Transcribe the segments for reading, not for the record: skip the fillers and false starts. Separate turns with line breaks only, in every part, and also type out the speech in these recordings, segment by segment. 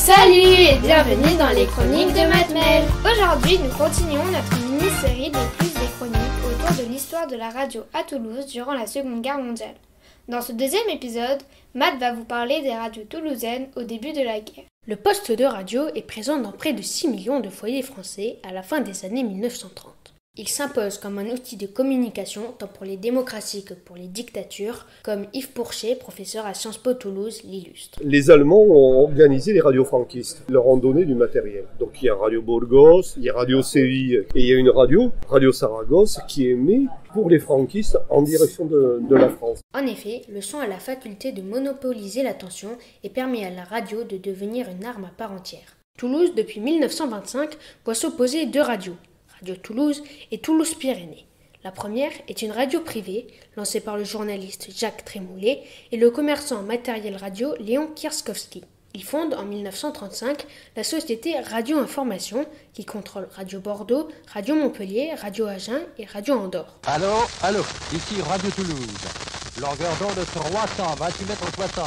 Salut et bienvenue dans les chroniques de Matmel. Aujourd'hui, nous continuons notre mini-série de plus des chroniques autour de l'histoire de la radio à Toulouse durant la Seconde Guerre mondiale. Dans ce deuxième épisode, Matt va vous parler des radios toulousaines au début de la guerre.
Le poste de radio est présent dans près de 6 millions de foyers français à la fin des années 1930. Il s'impose comme un outil de communication tant pour les démocraties que pour les dictatures, comme Yves Pourchet, professeur à Sciences Po Toulouse, l'illustre.
Les Allemands ont organisé les radios franquistes, leur ont donné du matériel. Donc il y a Radio Burgos, il y a Radio Séville et il y a une Radio Saragosse, qui émet pour les franquistes en direction de la France.
En effet, le son a la faculté de monopoliser l'attention et permet à la radio de devenir une arme à part entière. Toulouse, depuis 1925, voit s'opposer deux radios. Radio Toulouse et Toulouse-Pyrénées. La première est une radio privée, lancée par le journaliste Jacques Trémoulet et le commerçant en matériel radio Léon Kierzkowski. Il fonde en 1935 la société Radio Information qui contrôle Radio Bordeaux, Radio Montpellier, Radio Agen et Radio Andorre.
Allô, ici Radio Toulouse. Longueur d'onde 328 mètres 60.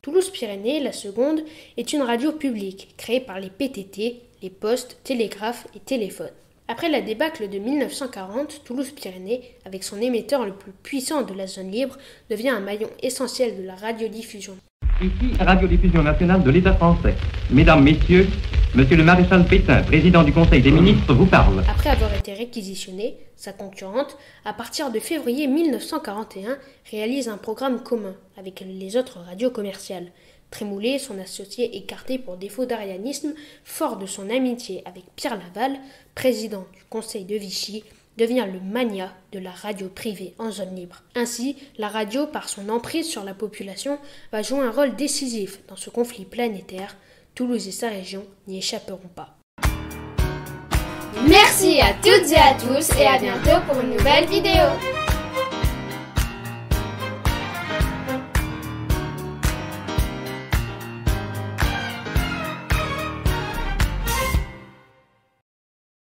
Toulouse-Pyrénées, la seconde, est une radio publique créée par les PTT, les postes, télégraphes et téléphones. Après la débâcle de 1940, Toulouse-Pyrénées, avec son émetteur le plus puissant de la zone libre, devient un maillon essentiel de la radiodiffusion.
Ici, Radiodiffusion nationale de l'État français. Mesdames, Messieurs, Monsieur le maréchal Pétain, président du Conseil des ministres, vous parle.
Après avoir été réquisitionnée, sa concurrente, à partir de février 1941, réalise un programme commun avec les autres radios commerciales. Trémoulet, son associé écarté pour défaut d'arianisme, fort de son amitié avec Pierre Laval, président du Conseil de Vichy, devient le magnat de la radio privée en zone libre. Ainsi, la radio, par son emprise sur la population, va jouer un rôle décisif dans ce conflit planétaire. Toulouse et sa région n'y échapperont pas.
Merci à toutes et à tous et à bientôt pour une nouvelle vidéo.